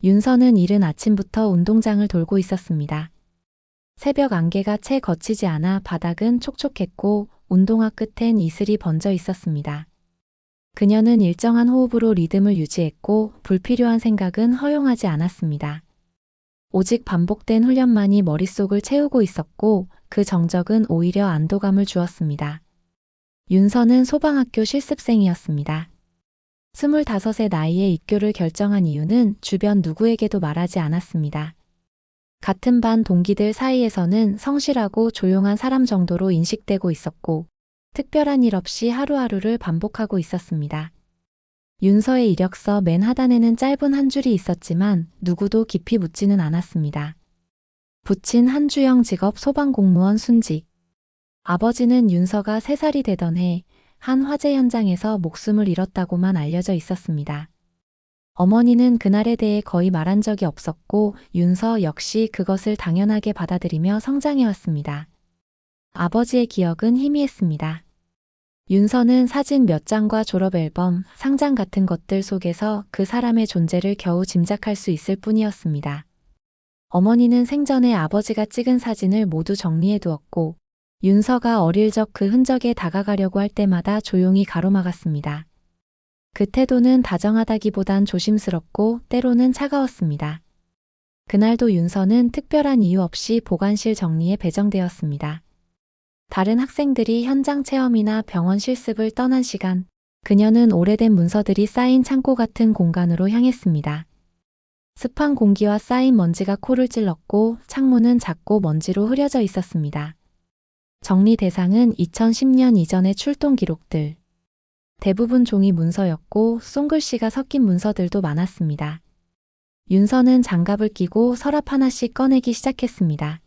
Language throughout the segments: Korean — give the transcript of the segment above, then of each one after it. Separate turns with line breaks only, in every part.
윤서는 이른 아침부터 운동장을 돌고 있었습니다. 새벽 안개가 채 걷히지 않아 바닥은 촉촉했고 운동화 끝엔 이슬이 번져 있었습니다. 그녀는 일정한 호흡으로 리듬을 유지했고 불필요한 생각은 허용하지 않았습니다. 오직 반복된 훈련만이 머릿속을 채우고 있었고 그 정적은 오히려 안도감을 주었습니다. 윤서는 소방학교 실습생이었습니다. 25의 나이에 입교를 결정한 이유는 주변 누구에게도 말하지 않았습니다. 같은 반 동기들 사이에서는 성실하고 조용한 사람 정도로 인식되고 있었고 특별한 일 없이 하루하루를 반복하고 있었습니다. 윤서의 이력서 맨 하단에는 짧은 한 줄이 있었지만 누구도 깊이 묻지는 않았습니다. 부친 한주영 직업 소방공무원 순직. 아버지는 윤서가 3살이 되던 해 한 화재 현장에서 목숨을 잃었다고만 알려져 있었습니다. 어머니는 그날에 대해 거의 말한 적이 없었고 윤서 역시 그것을 당연하게 받아들이며 성장해왔습니다. 아버지의 기억은 희미했습니다. 윤서는 사진 몇 장과 졸업앨범, 상장 같은 것들 속에서 그 사람의 존재를 겨우 짐작할 수 있을 뿐이었습니다. 어머니는 생전에 아버지가 찍은 사진을 모두 정리해두었고 윤서가 어릴 적 그 흔적에 다가가려고 할 때마다 조용히 가로막았습니다. 그 태도는 다정하다기보단 조심스럽고 때로는 차가웠습니다. 그날도 윤서는 특별한 이유 없이 보관실 정리에 배정되었습니다. 다른 학생들이 현장 체험이나 병원 실습을 떠난 시간, 그녀는 오래된 문서들이 쌓인 창고 같은 공간으로 향했습니다. 습한 공기와 쌓인 먼지가 코를 찔렀고 창문은 작고 먼지로 흐려져 있었습니다. 정리 대상은 2010년 이전의 출동 기록들. 대부분 종이 문서였고 손글씨가 섞인 문서들도 많았습니다. 윤서는 장갑을 끼고 서랍 하나씩 꺼내기 시작했습니다.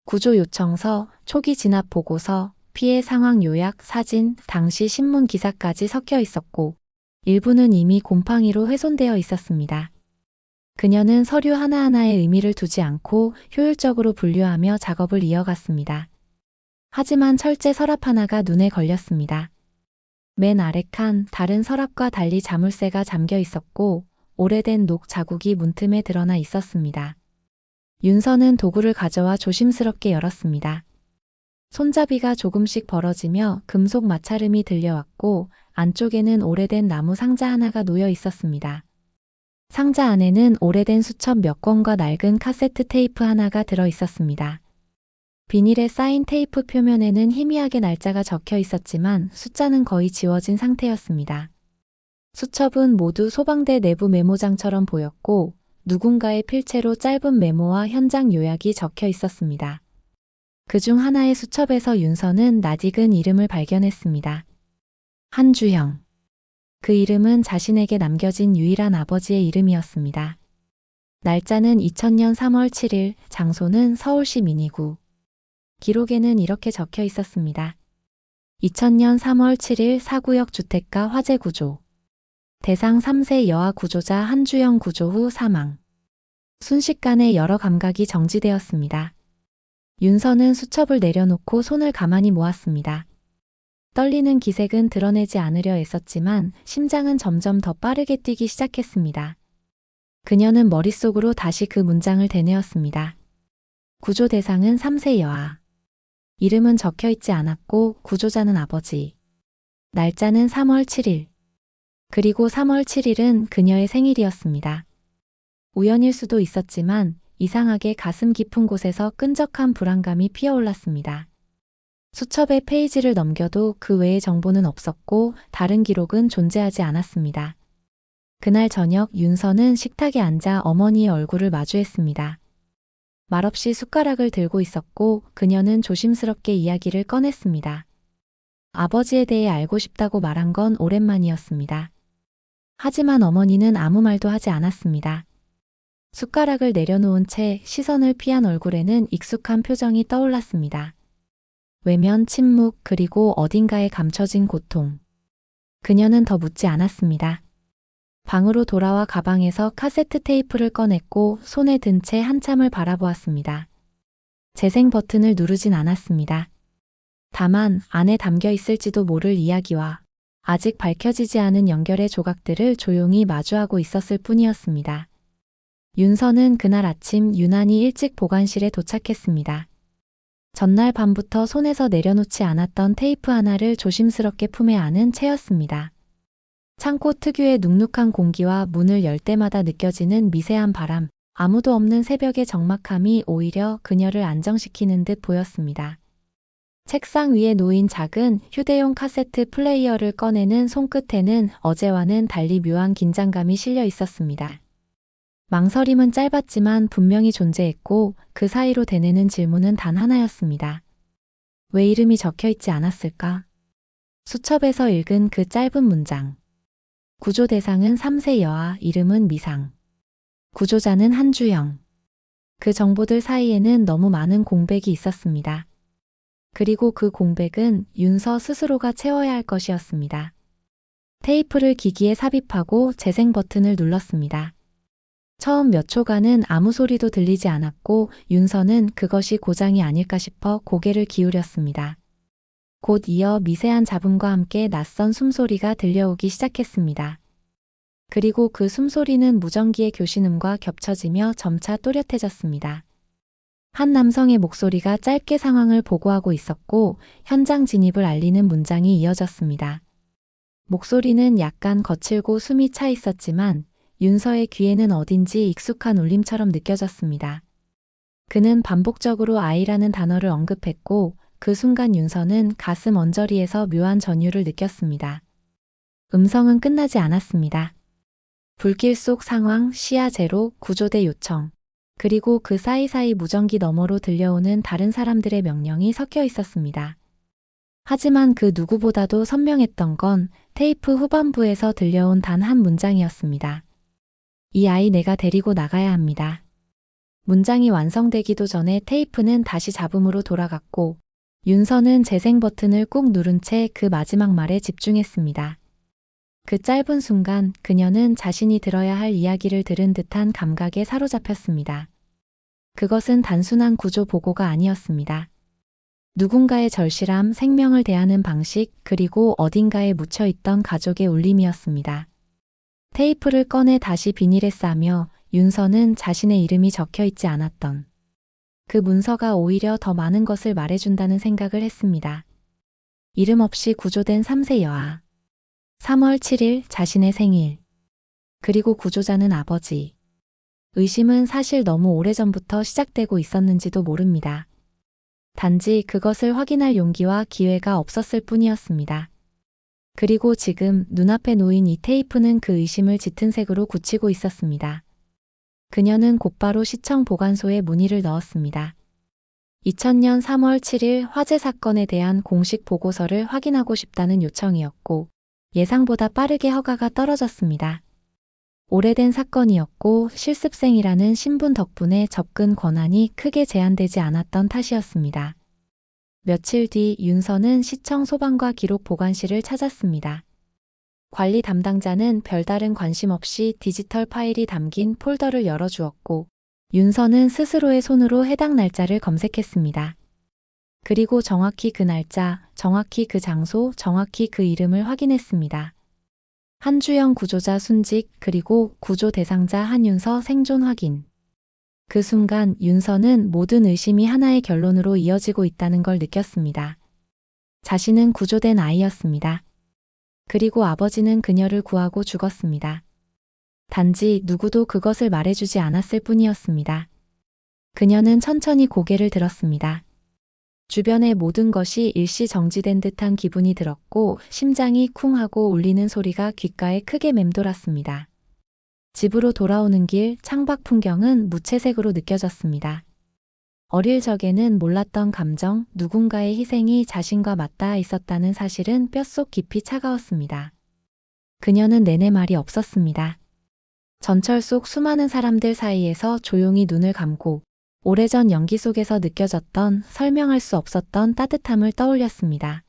구조 요청서, 초기 진압 보고서, 피해 상황 요약, 사진, 당시 신문 기사까지 섞여 있었고 일부는 이미 곰팡이로 훼손되어 있었습니다. 그녀는 서류 하나하나에 의미를 두지 않고 효율적으로 분류하며 작업을 이어갔습니다. 하지만 철제 서랍 하나가 눈에 걸렸습니다. 맨 아래 칸, 다른 서랍과 달리 자물쇠가 잠겨 있었고 오래된 녹 자국이 문틈에 드러나 있었습니다. 윤서는 도구를 가져와 조심스럽게 열었습니다. 손잡이가 조금씩 벌어지며 금속 마찰음이 들려왔고 안쪽에는 오래된 나무 상자 하나가 놓여 있었습니다. 상자 안에는 오래된 수첩 몇 권과 낡은 카세트 테이프 하나가 들어 있었습니다. 비닐에 쌓인 테이프 표면에는 희미하게 날짜가 적혀 있었지만 숫자는 거의 지워진 상태였습니다. 수첩은 모두 소방대 내부 메모장처럼 보였고 누군가의 필체로 짧은 메모와 현장 요약이 적혀 있었습니다. 그중 하나의 수첩에서 윤서는 낯익은 이름을 발견했습니다. 한주영. 그 이름은 자신에게 남겨진 유일한 아버지의 이름이었습니다. 날짜는 2000년 3월 7일, 장소는 서울시 민이구. 기록에는 이렇게 적혀 있었습니다. 2000년 3월 7일 사구역 주택가 화재 구조. 대상 3세 여아 구조자 한주영 구조 후 사망. 순식간에 여러 감각이 정지되었습니다. 윤서는 수첩을 내려놓고 손을 가만히 모았습니다. 떨리는 기색은 드러내지 않으려 애썼지만 심장은 점점 더 빠르게 뛰기 시작했습니다. 그녀는 머릿속으로 다시 그 문장을 되뇌었습니다. 구조 대상은 3세 여아. 이름은 적혀 있지 않았고 구조자는 아버지. 날짜는 3월 7일. 그리고 3월 7일은 그녀의 생일이었습니다. 우연일 수도 있었지만 이상하게 가슴 깊은 곳에서 끈적한 불안감이 피어올랐습니다. 수첩의 페이지를 넘겨도 그 외의 정보는 없었고 다른 기록은 존재하지 않았습니다. 그날 저녁 윤서는 식탁에 앉아 어머니의 얼굴을 마주했습니다. 말없이 숟가락을 들고 있었고 그녀는 조심스럽게 이야기를 꺼냈습니다. 아버지에 대해 알고 싶다고 말한 건 오랜만이었습니다. 하지만 어머니는 아무 말도 하지 않았습니다. 숟가락을 내려놓은 채 시선을 피한 얼굴에는 익숙한 표정이 떠올랐습니다. 외면, 침묵, 그리고 어딘가에 감춰진 고통. 그녀는 더 묻지 않았습니다. 방으로 돌아와 가방에서 카세트 테이프를 꺼냈고 손에 든 채 한참을 바라보았습니다. 재생 버튼을 누르진 않았습니다. 다만 안에 담겨 있을지도 모를 이야기와 아직 밝혀지지 않은 연결의 조각들을 조용히 마주하고 있었을 뿐이었습니다. 윤서는 그날 아침 유난히 일찍 보관실에 도착했습니다. 전날 밤부터 손에서 내려놓지 않았던 테이프 하나를 조심스럽게 품에 안은 채였습니다. 창고 특유의 눅눅한 공기와 문을 열 때마다 느껴지는 미세한 바람, 아무도 없는 새벽의 적막함이 오히려 그녀를 안정시키는 듯 보였습니다. 책상 위에 놓인 작은 휴대용 카세트 플레이어를 꺼내는 손끝에는 어제와는 달리 묘한 긴장감이 실려 있었습니다. 망설임은 짧았지만 분명히 존재했고 그 사이로 되뇌는 질문은 단 하나였습니다. 왜 이름이 적혀 있지 않았을까? 수첩에서 읽은 그 짧은 문장. 구조 대상은 3세 여아, 이름은 미상. 구조자는 한주영. 그 정보들 사이에는 너무 많은 공백이 있었습니다. 그리고 그 공백은 윤서 스스로가 채워야 할 것이었습니다. 테이프를 기기에 삽입하고 재생 버튼을 눌렀습니다. 처음 몇 초간은 아무 소리도 들리지 않았고 윤서는 그것이 고장이 아닐까 싶어 고개를 기울였습니다. 곧 이어 미세한 잡음과 함께 낯선 숨소리가 들려오기 시작했습니다. 그리고 그 숨소리는 무전기의 교신음과 겹쳐지며 점차 또렷해졌습니다. 한 남성의 목소리가 짧게 상황을 보고하고 있었고 현장 진입을 알리는 문장이 이어졌습니다. 목소리는 약간 거칠고 숨이 차 있었지만 윤서의 귀에는 어딘지 익숙한 울림처럼 느껴졌습니다. 그는 반복적으로 아이라는 단어를 언급했고 그 순간 윤서는 가슴 언저리에서 묘한 전율을 느꼈습니다. 음성은 끝나지 않았습니다. 불길 속 상황, 시야 제로, 구조대 요청, 그리고 그 사이사이 무전기 너머로 들려오는 다른 사람들의 명령이 섞여 있었습니다. 하지만 그 누구보다도 선명했던 건 테이프 후반부에서 들려온 단 한 문장이었습니다. 이 아이 내가 데리고 나가야 합니다. 문장이 완성되기도 전에 테이프는 다시 잡음으로 돌아갔고 윤서는 재생 버튼을 꾹 누른 채 그 마지막 말에 집중했습니다. 그 짧은 순간 그녀는 자신이 들어야 할 이야기를 들은 듯한 감각에 사로잡혔습니다. 그것은 단순한 구조 보고가 아니었습니다. 누군가의 절실함, 생명을 대하는 방식, 그리고 어딘가에 묻혀있던 가족의 울림이었습니다. 테이프를 꺼내 다시 비닐에 싸며 윤서는 자신의 이름이 적혀있지 않았던 그 문서가 오히려 더 많은 것을 말해준다는 생각을 했습니다. 이름 없이 구조된 3세 여아. 3월 7일 자신의 생일. 그리고 구조자는 아버지. 의심은 사실 너무 오래전부터 시작되고 있었는지도 모릅니다. 단지 그것을 확인할 용기와 기회가 없었을 뿐이었습니다. 그리고 지금 눈앞에 놓인 이 테이프는 그 의심을 짙은 색으로 굳히고 있었습니다. 그녀는 곧바로 시청 보관소에 문의를 넣었습니다. 2000년 3월 7일 화재 사건에 대한 공식 보고서를 확인하고 싶다는 요청이었고 예상보다 빠르게 허가가 떨어졌습니다. 오래된 사건이었고 실습생이라는 신분 덕분에 접근 권한이 크게 제한되지 않았던 탓이었습니다. 며칠 뒤 윤서는 시청 소방과 기록 보관실을 찾았습니다. 관리 담당자는 별다른 관심 없이 디지털 파일이 담긴 폴더를 열어주었고 윤서는 스스로의 손으로 해당 날짜를 검색했습니다. 그리고 정확히 그 날짜, 정확히 그 장소, 정확히 그 이름을 확인했습니다. 한주영 구조자 순직, 그리고 구조 대상자 한윤서 생존 확인. 그 순간 윤서는 모든 의심이 하나의 결론으로 이어지고 있다는 걸 느꼈습니다. 자신은 구조된 아이였습니다. 그리고 아버지는 그녀를 구하고 죽었습니다. 단지 누구도 그것을 말해주지 않았을 뿐이었습니다. 그녀는 천천히 고개를 들었습니다. 주변의 모든 것이 일시 정지된 듯한 기분이 들었고 심장이 쿵 하고 울리는 소리가 귓가에 크게 맴돌았습니다. 집으로 돌아오는 길 창밖 풍경은 무채색으로 느껴졌습니다. 어릴 적에는 몰랐던 감정, 누군가의 희생이 자신과 맞닿아 있었다는 사실은 뼛속 깊이 차가웠습니다. 그녀는 내내 말이 없었습니다. 전철 속 수많은 사람들 사이에서 조용히 눈을 감고 오래전 연기 속에서 느껴졌던 설명할 수 없었던 따뜻함을 떠올렸습니다.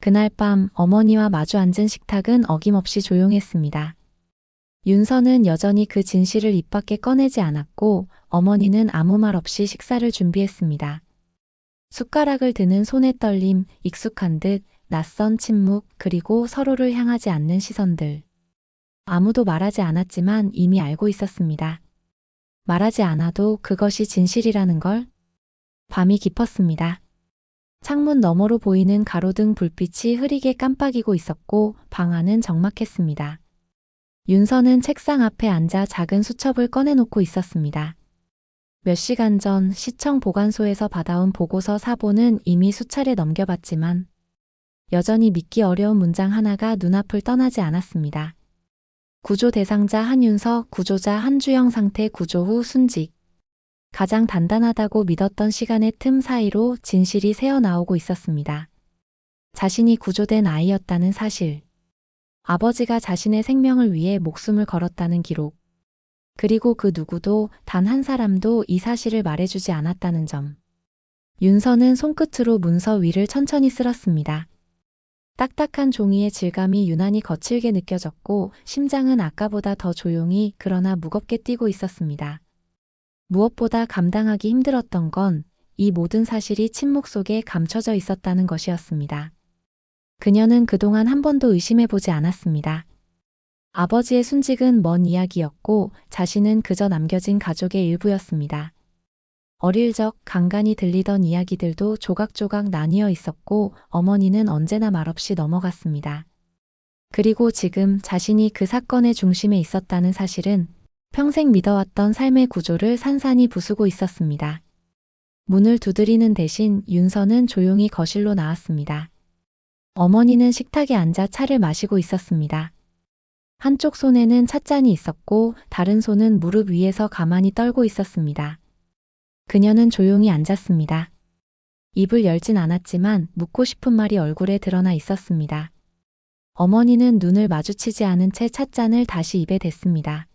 그날 밤 어머니와 마주 앉은 식탁은 어김없이 조용했습니다. 윤서는 여전히 그 진실을 입 밖에 꺼내지 않았고 어머니는 아무 말 없이 식사를 준비했습니다. 숟가락을 드는 손의 떨림, 익숙한 듯 낯선 침묵, 그리고 서로를 향하지 않는 시선들. 아무도 말하지 않았지만 이미 알고 있었습니다. 말하지 않아도 그것이 진실이라는 걸. 밤이 깊었습니다. 창문 너머로 보이는 가로등 불빛이 흐리게 깜빡이고 있었고 방 안은 적막했습니다. 윤서는 책상 앞에 앉아 작은 수첩을 꺼내놓고 있었습니다. 몇 시간 전 시청 보관소에서 받아온 보고서 사본은 이미 수차례 넘겨봤지만 여전히 믿기 어려운 문장 하나가 눈앞을 떠나지 않았습니다. 구조 대상자 한윤서, 구조자 한주영 상태 구조 후 순직. 가장 단단하다고 믿었던 시간의 틈 사이로 진실이 새어나오고 있었습니다. 자신이 구조된 아이였다는 사실. 아버지가 자신의 생명을 위해 목숨을 걸었다는 기록. 그리고 그 누구도 단 한 사람도 이 사실을 말해주지 않았다는 점. 윤서는 손끝으로 문서 위를 천천히 쓸었습니다. 딱딱한 종이의 질감이 유난히 거칠게 느껴졌고 심장은 아까보다 더 조용히 그러나 무겁게 뛰고 있었습니다. 무엇보다 감당하기 힘들었던 건 이 모든 사실이 침묵 속에 감춰져 있었다는 것이었습니다. 그녀는 그동안 한 번도 의심해보지 않았습니다. 아버지의 순직은 먼 이야기였고 자신은 그저 남겨진 가족의 일부였습니다. 어릴 적 간간히 들리던 이야기들도 조각조각 나뉘어 있었고 어머니는 언제나 말없이 넘어갔습니다. 그리고 지금 자신이 그 사건의 중심에 있었다는 사실은 평생 믿어왔던 삶의 구조를 산산이 부수고 있었습니다. 문을 두드리는 대신 윤서는 조용히 거실로 나왔습니다. 어머니는 식탁에 앉아 차를 마시고 있었습니다. 한쪽 손에는 찻잔이 있었고 다른 손은 무릎 위에서 가만히 떨고 있었습니다. 그녀는 조용히 앉았습니다. 입을 열진 않았지만 묻고 싶은 말이 얼굴에 드러나 있었습니다. 어머니는 눈을 마주치지 않은 채 찻잔을 다시 입에 댔습니다.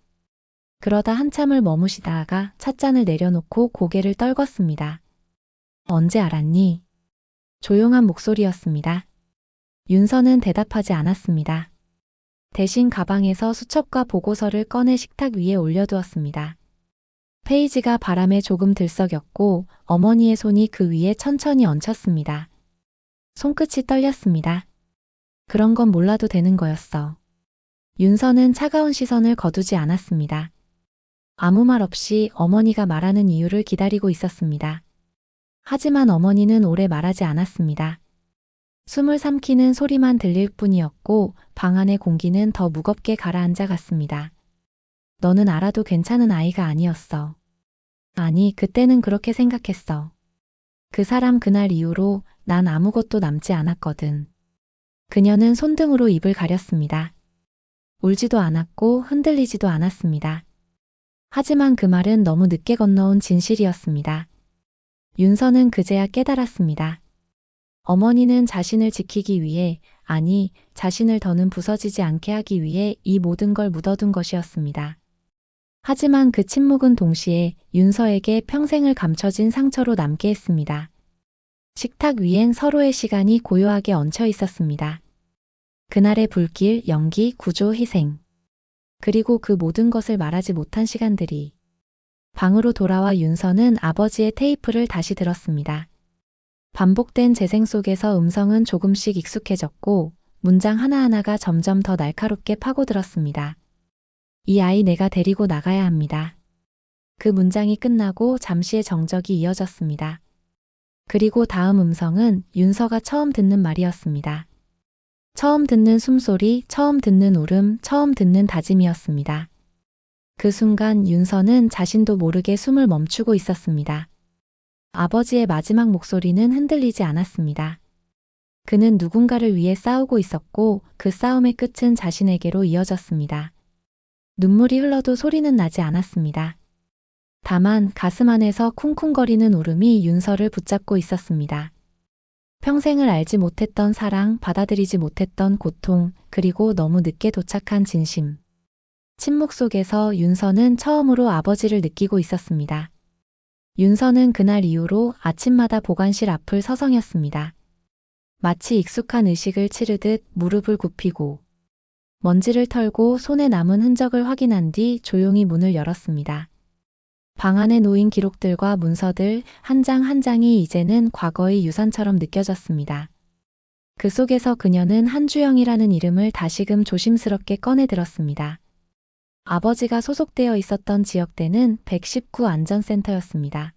그러다 한참을 머무시다가 찻잔을 내려놓고 고개를 떨궜습니다. 언제 알았니? 조용한 목소리였습니다. 윤서는 대답하지 않았습니다. 대신 가방에서 수첩과 보고서를 꺼내 식탁 위에 올려두었습니다. 페이지가 바람에 조금 들썩였고 어머니의 손이 그 위에 천천히 얹혔습니다. 손끝이 떨렸습니다. 그런 건 몰라도 되는 거였어. 윤서는 차가운 시선을 거두지 않았습니다. 아무 말 없이 어머니가 말하는 이유를 기다리고 있었습니다. 하지만 어머니는 오래 말하지 않았습니다. 숨을 삼키는 소리만 들릴 뿐이었고 방 안의 공기는 더 무겁게 가라앉아 갔습니다. 너는 알아도 괜찮은 아이가 아니었어. 아니, 그때는 그렇게 생각했어. 그 사람 그날 이후로 난 아무것도 남지 않았거든. 그녀는 손등으로 입을 가렸습니다. 울지도 않았고 흔들리지도 않았습니다. 하지만 그 말은 너무 늦게 건너온 진실이었습니다. 윤서는 그제야 깨달았습니다. 어머니는 자신을 지키기 위해, 아니, 자신을 더는 부서지지 않게 하기 위해 이 모든 걸 묻어둔 것이었습니다. 하지만 그 침묵은 동시에 윤서에게 평생을 감춰진 상처로 남게 했습니다. 식탁 위엔 서로의 시간이 고요하게 얹혀 있었습니다. 그날의 불길, 연기, 구조, 희생. 그리고 그 모든 것을 말하지 못한 시간들이. 방으로 돌아와 윤서는 아버지의 테이프를 다시 들었습니다. 반복된 재생 속에서 음성은 조금씩 익숙해졌고 문장 하나하나가 점점 더 날카롭게 파고들었습니다. 이 아이 내가 데리고 나가야 합니다. 그 문장이 끝나고 잠시의 정적이 이어졌습니다. 그리고 다음 음성은 윤서가 처음 듣는 말이었습니다. 처음 듣는 숨소리, 처음 듣는 울음, 처음 듣는 다짐이었습니다. 그 순간 윤서는 자신도 모르게 숨을 멈추고 있었습니다. 아버지의 마지막 목소리는 흔들리지 않았습니다. 그는 누군가를 위해 싸우고 있었고 그 싸움의 끝은 자신에게로 이어졌습니다. 눈물이 흘러도 소리는 나지 않았습니다. 다만 가슴 안에서 쿵쿵거리는 울음이 윤서를 붙잡고 있었습니다. 평생을 알지 못했던 사랑, 받아들이지 못했던 고통, 그리고 너무 늦게 도착한 진심. 침묵 속에서 윤서는 처음으로 아버지를 느끼고 있었습니다. 윤서는 그날 이후로 아침마다 보관실 앞을 서성였습니다. 마치 익숙한 의식을 치르듯 무릎을 굽히고 먼지를 털고 손에 남은 흔적을 확인한 뒤 조용히 문을 열었습니다. 방 안에 놓인 기록들과 문서들 한 장 한 장이 이제는 과거의 유산처럼 느껴졌습니다. 그 속에서 그녀는 한주영이라는 이름을 다시금 조심스럽게 꺼내 들었습니다. 아버지가 소속되어 있었던 지역대는 119 안전센터였습니다.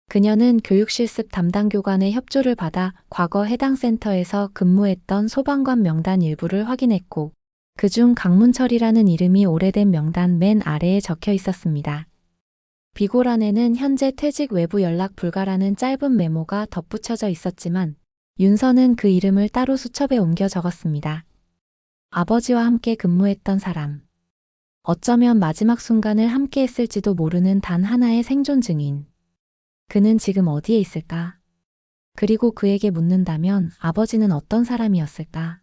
그녀는 교육실습 담당 교관의 협조를 받아 과거 해당 센터에서 근무했던 소방관 명단 일부를 확인했고, 그중 강문철이라는 이름이 오래된 명단 맨 아래에 적혀 있었습니다. 비고란에는 현재 퇴직 외부 연락 불가라는 짧은 메모가 덧붙여져 있었지만, 윤서는 그 이름을 따로 수첩에 옮겨 적었습니다. 아버지와 함께 근무했던 사람. 어쩌면 마지막 순간을 함께 했을지도 모르는 단 하나의 생존 증인. 그는 지금 어디에 있을까? 그리고 그에게 묻는다면 아버지는 어떤 사람이었을까?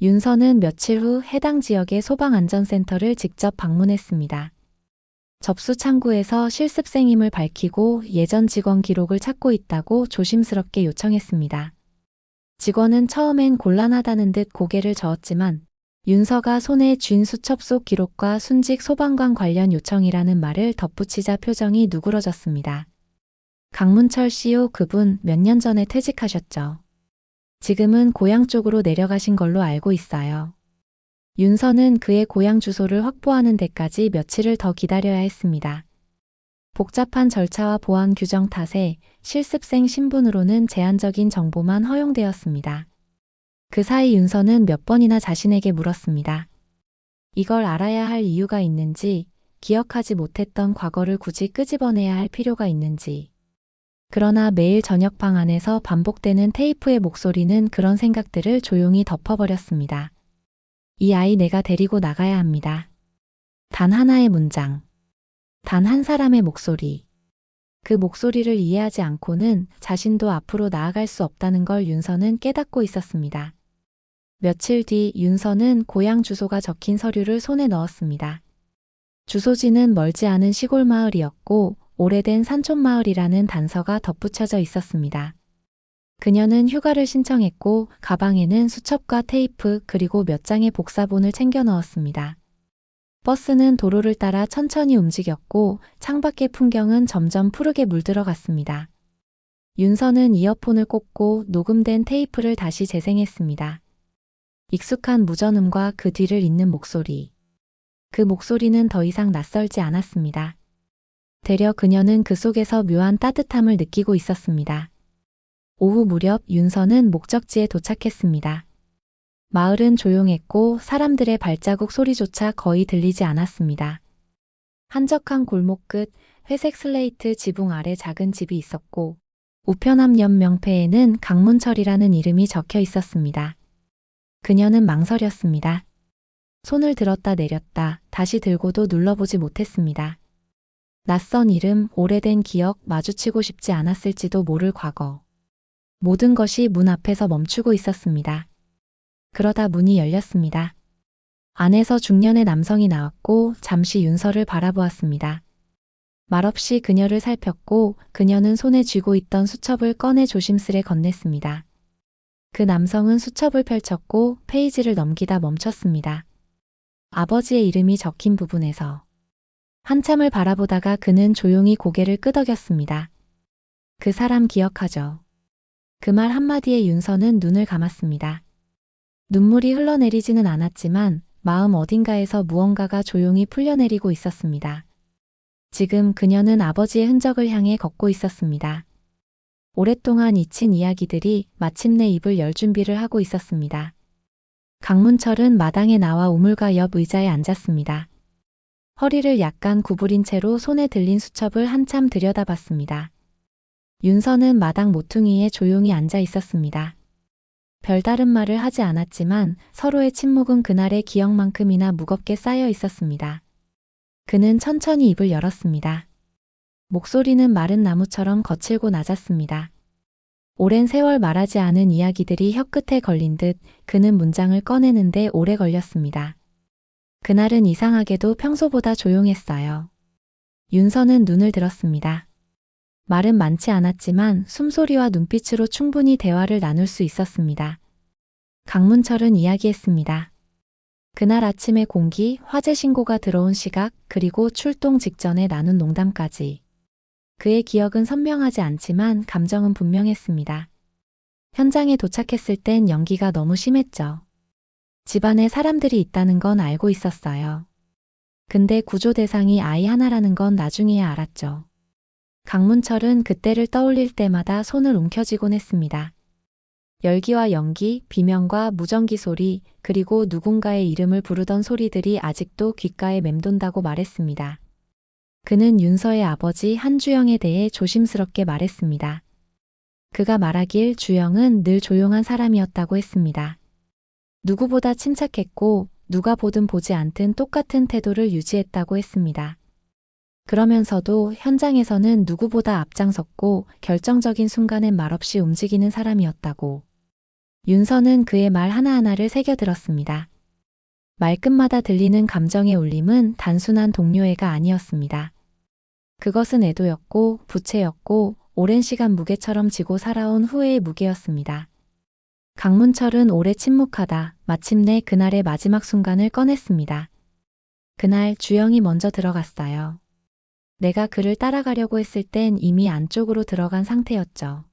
윤서는 며칠 후 해당 지역의 소방안전센터를 직접 방문했습니다. 접수 창구에서 실습생임을 밝히고 예전 직원 기록을 찾고 있다고 조심스럽게 요청했습니다. 직원은 처음엔 곤란하다는 듯 고개를 저었지만 윤서가 손에 쥔 수첩 속 기록과 순직 소방관 관련 요청이라는 말을 덧붙이자 표정이 누그러졌습니다. 강문철 씨요, 그분 몇 년 전에 퇴직하셨죠. 지금은 고향 쪽으로 내려가신 걸로 알고 있어요. 윤서는 그의 고향 주소를 확보하는 데까지 며칠을 더 기다려야 했습니다. 복잡한 절차와 보안 규정 탓에 실습생 신분으로는 제한적인 정보만 허용되었습니다. 그 사이 윤서는 몇 번이나 자신에게 물었습니다. 이걸 알아야 할 이유가 있는지, 기억하지 못했던 과거를 굳이 끄집어내야 할 필요가 있는지. 그러나 매일 저녁방 안에서 반복되는 테이프의 목소리는 그런 생각들을 조용히 덮어버렸습니다. 이 아이 내가 데리고 나가야 합니다. 단 하나의 문장. 단 한 사람의 목소리. 그 목소리를 이해하지 않고는 자신도 앞으로 나아갈 수 없다는 걸 윤서는 깨닫고 있었습니다. 며칠 뒤 윤서는 고향 주소가 적힌 서류를 손에 넣었습니다. 주소지는 멀지 않은 시골 마을이었고 오래된 산촌마을이라는 단서가 덧붙여져 있었습니다. 그녀는 휴가를 신청했고 가방에는 수첩과 테이프 그리고 몇 장의 복사본을 챙겨 넣었습니다. 버스는 도로를 따라 천천히 움직였고 창밖의 풍경은 점점 푸르게 물들어갔습니다. 윤서는 이어폰을 꽂고 녹음된 테이프를 다시 재생했습니다. 익숙한 무전음과 그 뒤를 잇는 목소리. 그 목소리는 더 이상 낯설지 않았습니다. 되려 그녀는 그 속에서 묘한 따뜻함을 느끼고 있었습니다. 오후 무렵 윤서는 목적지에 도착했습니다. 마을은 조용했고 사람들의 발자국 소리조차 거의 들리지 않았습니다. 한적한 골목 끝 회색 슬레이트 지붕 아래 작은 집이 있었고 우편함 옆 명패에는 강문철이라는 이름이 적혀 있었습니다. 그녀는 망설였습니다. 손을 들었다 내렸다 다시 들고도 눌러보지 못했습니다. 낯선 이름, 오래된 기억, 마주치고 싶지 않았을지도 모를 과거. 모든 것이 문 앞에서 멈추고 있었습니다. 그러다 문이 열렸습니다. 안에서 중년의 남성이 나왔고 잠시 윤서를 바라보았습니다. 말없이 그녀를 살폈고 그녀는 손에 쥐고 있던 수첩을 꺼내 조심스레 건넸습니다. 그 남성은 수첩을 펼쳤고 페이지를 넘기다 멈췄습니다. 아버지의 이름이 적힌 부분에서 한참을 바라보다가 그는 조용히 고개를 끄덕였습니다. 그 사람 기억하죠? 그 말 한마디에 윤서는 눈을 감았습니다. 눈물이 흘러내리지는 않았지만 마음 어딘가에서 무언가가 조용히 풀려내리고 있었습니다. 지금 그녀는 아버지의 흔적을 향해 걷고 있었습니다. 오랫동안 잊힌 이야기들이 마침내 입을 열 준비를 하고 있었습니다. 강문철은 마당에 나와 우물가 옆 의자에 앉았습니다. 허리를 약간 구부린 채로 손에 들린 수첩을 한참 들여다봤습니다. 윤서는 마당 모퉁이에 조용히 앉아 있었습니다. 별다른 말을 하지 않았지만 서로의 침묵은 그날의 기억만큼이나 무겁게 쌓여 있었습니다. 그는 천천히 입을 열었습니다. 목소리는 마른 나무처럼 거칠고 낮았습니다. 오랜 세월 말하지 않은 이야기들이 혀끝에 걸린 듯 그는 문장을 꺼내는데 오래 걸렸습니다. 그날은 이상하게도 평소보다 조용했어요. 윤서는 눈을 들었습니다. 말은 많지 않았지만 숨소리와 눈빛으로 충분히 대화를 나눌 수 있었습니다. 강문철은 이야기했습니다. 그날 아침의 공기, 화재 신고가 들어온 시각, 그리고 출동 직전에 나눈 농담까지. 그의 기억은 선명하지 않지만 감정은 분명했습니다. 현장에 도착했을 땐 연기가 너무 심했죠. 집안에 사람들이 있다는 건 알고 있었어요. 근데 구조 대상이 아이 하나라는 건 나중에야 알았죠. 강문철은 그때를 떠올릴 때마다 손을 움켜쥐곤 했습니다. 열기와 연기, 비명과 무전기 소리, 그리고 누군가의 이름을 부르던 소리들이 아직도 귓가에 맴돈다고 말했습니다. 그는 윤서의 아버지 한주영에 대해 조심스럽게 말했습니다. 그가 말하길 주영은 늘 조용한 사람이었다고 했습니다. 누구보다 침착했고 누가 보든 보지 않든 똑같은 태도를 유지했다고 했습니다. 그러면서도 현장에서는 누구보다 앞장섰고 결정적인 순간엔 말없이 움직이는 사람이었다고. 윤서는 그의 말 하나하나를 새겨들었습니다. 말끝마다 들리는 감정의 울림은 단순한 동료애가 아니었습니다. 그것은 애도였고 부채였고 오랜 시간 무게처럼 지고 살아온 후회의 무게였습니다. 강문철은 오래 침묵하다 마침내 그날의 마지막 순간을 꺼냈습니다. 그날 주영이 먼저 들어갔어요. 내가 그를 따라가려고 했을 땐 이미 안쪽으로 들어간 상태였죠.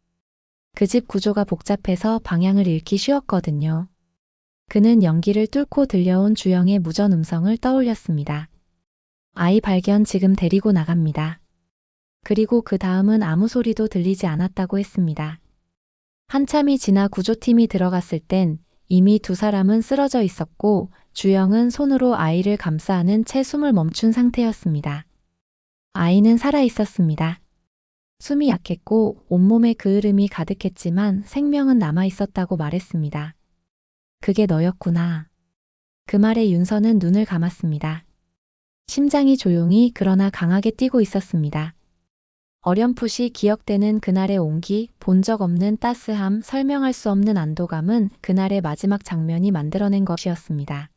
그 집 구조가 복잡해서 방향을 잃기 쉬웠거든요. 그는 연기를 뚫고 들려온 주영의 무전 음성을 떠올렸습니다. 아이 발견 지금 데리고 나갑니다. 그리고 그 다음은 아무 소리도 들리지 않았다고 했습니다. 한참이 지나 구조팀이 들어갔을 땐 이미 두 사람은 쓰러져 있었고 주영은 손으로 아이를 감싸 안은 채 숨을 멈춘 상태였습니다. 아이는 살아 있었습니다. 숨이 약했고 온몸에 그을음이 가득했지만 생명은 남아 있었다고 말했습니다. 그게 너였구나. 그 말에 윤서는 눈을 감았습니다. 심장이 조용히 그러나 강하게 뛰고 있었습니다. 어렴풋이 기억되는 그날의 온기, 본 적 없는 따스함, 설명할 수 없는 안도감은 그날의 마지막 장면이 만들어낸 것이었습니다.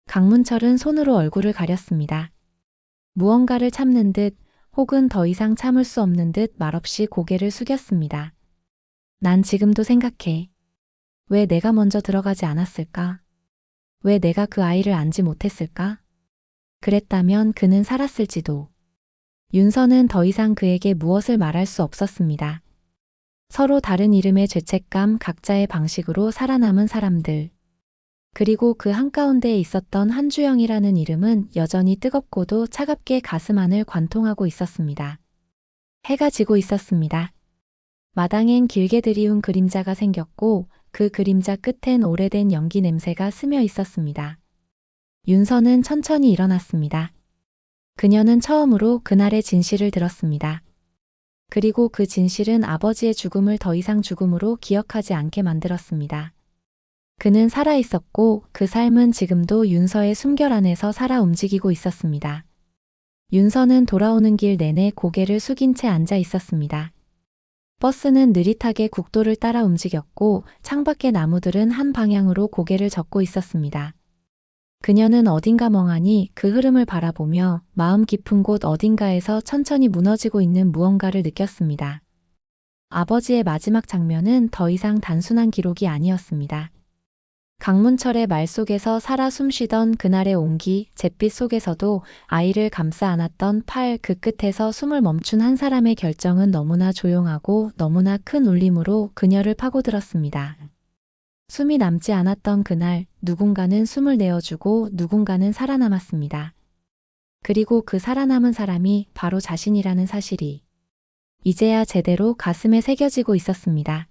강문철은 손으로 얼굴을 가렸습니다. 무언가를 참는 듯 혹은 더 이상 참을 수 없는 듯 말없이 고개를 숙였습니다. 난 지금도 생각해. 왜 내가 먼저 들어가지 않았을까? 왜 내가 그 아이를 안지 못했을까? 그랬다면 그는 살았을지도. 윤서는 더 이상 그에게 무엇을 말할 수 없었습니다. 서로 다른 이름의 죄책감, 각자의 방식으로 살아남은 사람들. 그리고 그 한가운데에 있었던 한주영이라는 이름은 여전히 뜨겁고도 차갑게 가슴 안을 관통하고 있었습니다. 해가 지고 있었습니다. 마당엔 길게 들이운 그림자가 생겼고 그 그림자 끝엔 오래된 연기 냄새가 스며 있었습니다. 윤서는 천천히 일어났습니다. 그녀는 처음으로 그날의 진실을 들었습니다. 그리고 그 진실은 아버지의 죽음을 더 이상 죽음으로 기억하지 않게 만들었습니다. 그는 살아있었고 그 삶은 지금도 윤서의 숨결 안에서 살아 움직이고 있었습니다. 윤서는 돌아오는 길 내내 고개를 숙인 채 앉아 있었습니다. 버스는 느릿하게 국도를 따라 움직였고 창밖의 나무들은 한 방향으로 고개를 젓고 있었습니다. 그녀는 어딘가 멍하니 그 흐름을 바라보며 마음 깊은 곳 어딘가에서 천천히 무너지고 있는 무언가를 느꼈습니다. 아버지의 마지막 장면은 더 이상 단순한 기록이 아니었습니다. 강문철의 말 속에서 살아 숨쉬던 그날의 온기, 잿빛 속에서도 아이를 감싸 안았던 팔 그 끝에서 숨을 멈춘 한 사람의 결정은 너무나 조용하고 너무나 큰 울림으로 그녀를 파고들었습니다. 숨이 남지 않았던 그날 누군가는 숨을 내어주고 누군가는 살아남았습니다. 그리고 그 살아남은 사람이 바로 자신이라는 사실이 이제야 제대로 가슴에 새겨지고 있었습니다.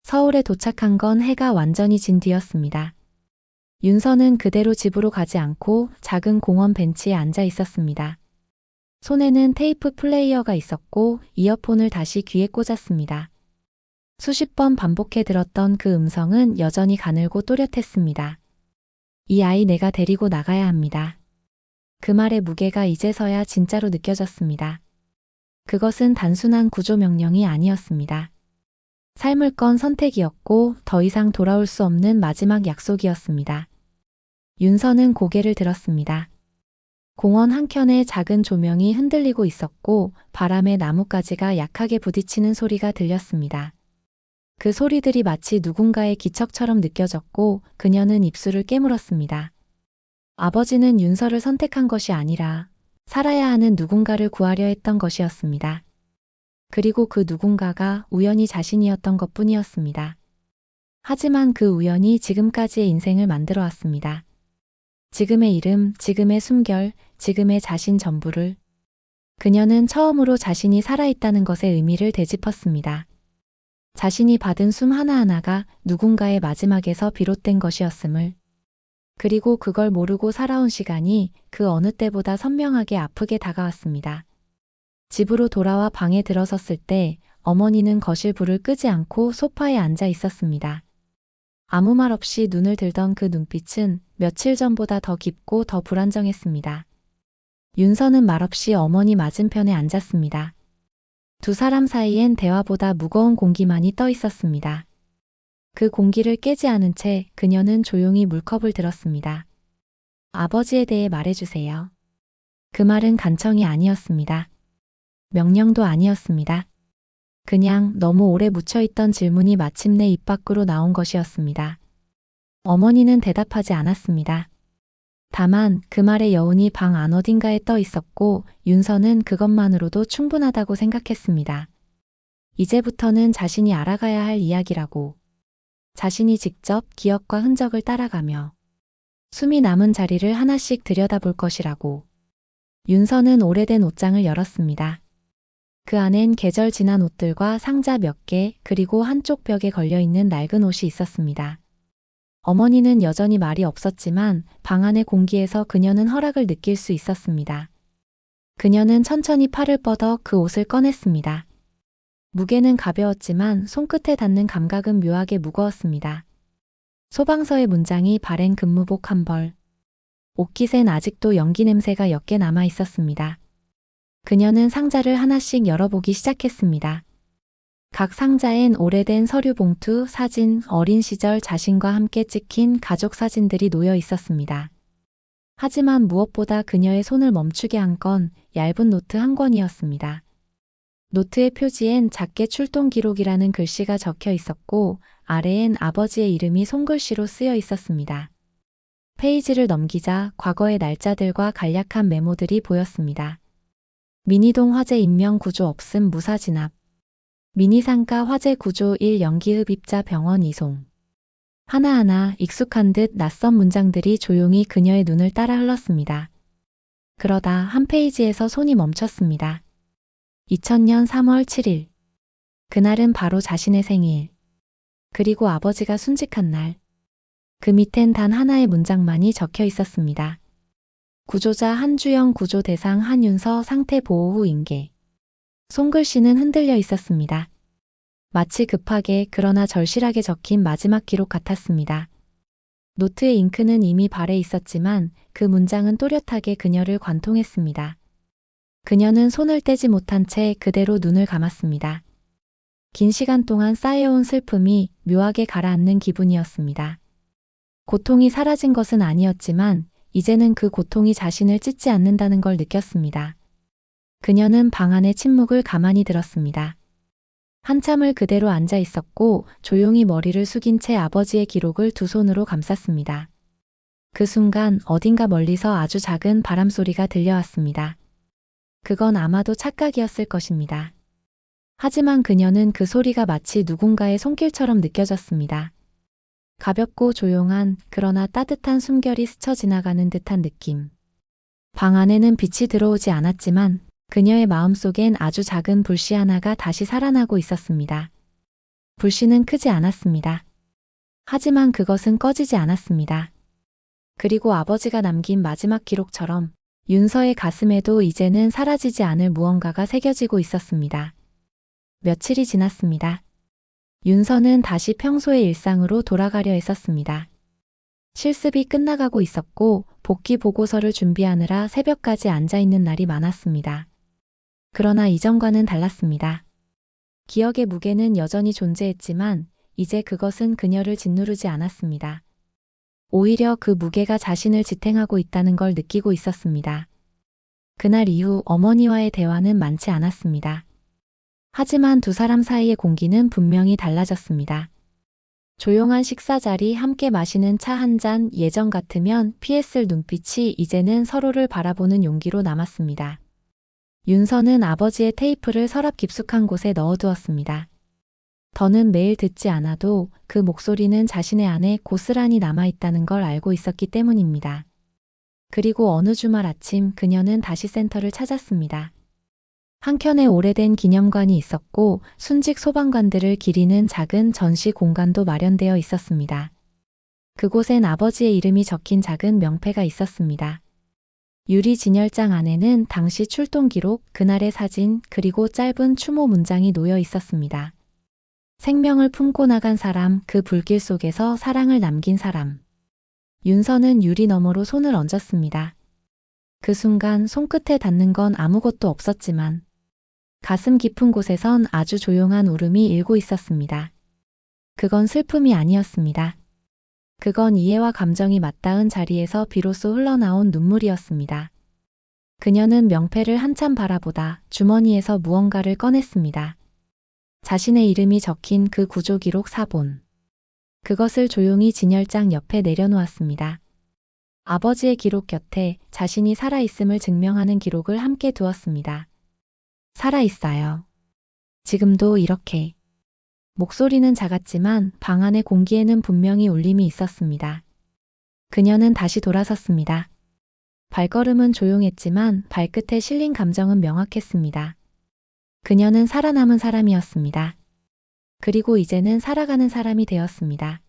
서울에 도착한 건 해가 완전히 진 뒤였습니다. 윤서는 그대로 집으로 가지 않고 작은 공원 벤치에 앉아 있었습니다. 손에는 테이프 플레이어가 있었고 이어폰을 다시 귀에 꽂았습니다. 수십 번 반복해 들었던 그 음성은 여전히 가늘고 또렷했습니다. 이 아이 내가 데리고 나가야 합니다. 그 말의 무게가 이제서야 진짜로 느껴졌습니다. 그것은 단순한 구조 명령이 아니었습니다. 삶을 건 선택이었고 더 이상 돌아올 수 없는 마지막 약속이었습니다. 윤서는 고개를 들었습니다. 공원 한켠에 작은 조명이 흔들리고 있었고 바람에 나뭇가지가 약하게 부딪히는 소리가 들렸습니다. 그 소리들이 마치 누군가의 기척처럼 느껴졌고 그녀는 입술을 깨물었습니다. 아버지는 윤서를 선택한 것이 아니라 살아야 하는 누군가를 구하려 했던 것이었습니다. 그리고 그 누군가가 우연히 자신이었던 것뿐이었습니다. 하지만 그 우연이 지금까지의 인생을 만들어 왔습니다. 지금의 이름, 지금의 숨결, 지금의 자신 전부를. 그녀는 처음으로 자신이 살아있다는 것의 의미를 되짚었습니다. 자신이 받은 숨 하나하나가 누군가의 마지막에서 비롯된 것이었음을. 그리고 그걸 모르고 살아온 시간이 그 어느 때보다 선명하게 아프게 다가왔습니다. 집으로 돌아와 방에 들어섰을 때 어머니는 거실 불을 끄지 않고 소파에 앉아 있었습니다. 아무 말 없이 눈을 들던 그 눈빛은 며칠 전보다 더 깊고 더 불안정했습니다. 윤서는 말없이 어머니 맞은편에 앉았습니다. 두 사람 사이엔 대화보다 무거운 공기만이 떠 있었습니다. 그 공기를 깨지 않은 채 그녀는 조용히 물컵을 들었습니다. 아버지에 대해 말해주세요. 그 말은 간청이 아니었습니다. 명령도 아니었습니다. 그냥 너무 오래 묻혀있던 질문이 마침내 입 밖으로 나온 것이었습니다. 어머니는 대답하지 않았습니다. 다만 그 말의 여운이 방 안 어딘가에 떠 있었고 윤서는 그것만으로도 충분하다고 생각했습니다. 이제부터는 자신이 알아가야 할 이야기라고. 자신이 직접 기억과 흔적을 따라가며 숨이 남은 자리를 하나씩 들여다볼 것이라고. 윤서는 오래된 옷장을 열었습니다. 그 안엔 계절 지난 옷들과 상자 몇 개, 그리고 한쪽 벽에 걸려있는 낡은 옷이 있었습니다. 어머니는 여전히 말이 없었지만 방 안의 공기에서 그녀는 허락을 느낄 수 있었습니다. 그녀는 천천히 팔을 뻗어 그 옷을 꺼냈습니다. 무게는 가벼웠지만 손끝에 닿는 감각은 묘하게 무거웠습니다. 소방서의 문장이 바랜 근무복 한 벌. 옷깃엔 아직도 연기 냄새가 옅게 남아 있었습니다. 그녀는 상자를 하나씩 열어보기 시작했습니다. 각 상자엔 오래된 서류 봉투, 사진, 어린 시절 자신과 함께 찍힌 가족 사진들이 놓여 있었습니다. 하지만 무엇보다 그녀의 손을 멈추게 한 건 얇은 노트 한 권이었습니다. 노트의 표지엔 작게 출동 기록이라는 글씨가 적혀 있었고 아래엔 아버지의 이름이 손글씨로 쓰여 있었습니다. 페이지를 넘기자 과거의 날짜들과 간략한 메모들이 보였습니다. 민희동 화재 인명 구조 없음 무사 진압. 민희상가 화재 구조 1 연기흡입자 병원 이송. 하나하나 익숙한 듯 낯선 문장들이 조용히 그녀의 눈을 따라 흘렀습니다. 그러다 한 페이지에서 손이 멈췄습니다. 2000년 3월 7일. 그날은 바로 자신의 생일. 그리고 아버지가 순직한 날. 그 밑엔 단 하나의 문장만이 적혀 있었습니다. 구조자 한주영 구조 대상 한윤서 상태 보호 후 인계. 손글씨는 흔들려 있었습니다. 마치 급하게 그러나 절실하게 적힌 마지막 기록 같았습니다. 노트의 잉크는 이미 발에 있었지만 그 문장은 또렷하게 그녀를 관통했습니다. 그녀는 손을 떼지 못한 채 그대로 눈을 감았습니다. 긴 시간 동안 쌓여온 슬픔이 묘하게 가라앉는 기분이었습니다. 고통이 사라진 것은 아니었지만 이제는 그 고통이 자신을 찢지 않는다는 걸 느꼈습니다. 그녀는 방 안의 침묵을 가만히 들었습니다. 한참을 그대로 앉아 있었고 조용히 머리를 숙인 채 아버지의 기록을 두 손으로 감쌌습니다. 그 순간 어딘가 멀리서 아주 작은 바람소리가 들려왔습니다. 그건 아마도 착각이었을 것입니다. 하지만 그녀는 그 소리가 마치 누군가의 손길처럼 느껴졌습니다. 가볍고 조용한 그러나 따뜻한 숨결이 스쳐 지나가는 듯한 느낌. 방 안에는 빛이 들어오지 않았지만 그녀의 마음속엔 아주 작은 불씨 하나가 다시 살아나고 있었습니다. 불씨는 크지 않았습니다. 하지만 그것은 꺼지지 않았습니다. 그리고 아버지가 남긴 마지막 기록처럼 윤서의 가슴에도 이제는 사라지지 않을 무언가가 새겨지고 있었습니다. 며칠이 지났습니다. 윤서는 다시 평소의 일상으로 돌아가려 했었습니다. 실습이 끝나가고 있었고 복귀 보고서를 준비하느라 새벽까지 앉아있는 날이 많았습니다. 그러나 이전과는 달랐습니다. 기억의 무게는 여전히 존재했지만 이제 그것은 그녀를 짓누르지 않았습니다. 오히려 그 무게가 자신을 지탱하고 있다는 걸 느끼고 있었습니다. 그날 이후 어머니와의 대화는 많지 않았습니다. 하지만 두 사람 사이의 공기는 분명히 달라졌습니다. 조용한 식사 자리, 함께 마시는 차 한 잔, 예전 같으면 피했을 눈빛이 이제는 서로를 바라보는 용기로 남았습니다. 윤서는 아버지의 테이프를 서랍 깊숙한 곳에 넣어두었습니다. 더는 매일 듣지 않아도 그 목소리는 자신의 안에 고스란히 남아있다는 걸 알고 있었기 때문입니다. 그리고 어느 주말 아침 그녀는 다시 센터를 찾았습니다. 한켠에 오래된 기념관이 있었고 순직 소방관들을 기리는 작은 전시 공간도 마련되어 있었습니다. 그곳엔 아버지의 이름이 적힌 작은 명패가 있었습니다. 유리 진열장 안에는 당시 출동 기록, 그날의 사진, 그리고 짧은 추모 문장이 놓여 있었습니다. 생명을 품고 나간 사람, 그 불길 속에서 사랑을 남긴 사람. 윤서는 유리 너머로 손을 얹었습니다. 그 순간 손끝에 닿는 건 아무것도 없었지만 가슴 깊은 곳에선 아주 조용한 울음이 일고 있었습니다. 그건 슬픔이 아니었습니다. 그건 이해와 감정이 맞닿은 자리에서 비로소 흘러나온 눈물이었습니다. 그녀는 명패를 한참 바라보다 주머니에서 무언가를 꺼냈습니다. 자신의 이름이 적힌 그 구조기록 사본. 그것을 조용히 진열장 옆에 내려놓았습니다. 아버지의 기록 곁에 자신이 살아있음을 증명하는 기록을 함께 두었습니다. 살아있어요. 지금도 이렇게. 목소리는 작았지만 방 안의 공기에는 분명히 울림이 있었습니다. 그녀는 다시 돌아섰습니다. 발걸음은 조용했지만 발끝에 실린 감정은 명확했습니다. 그녀는 살아남은 사람이었습니다. 그리고 이제는 살아가는 사람이 되었습니다.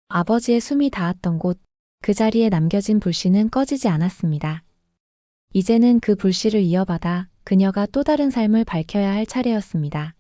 아버지의 숨이 닿았던 곳, 그 자리에 남겨진 불씨는 꺼지지 않았습니다. 이제는 그 불씨를 이어받아 그녀가 또 다른 삶을 밝혀야 할 차례였습니다.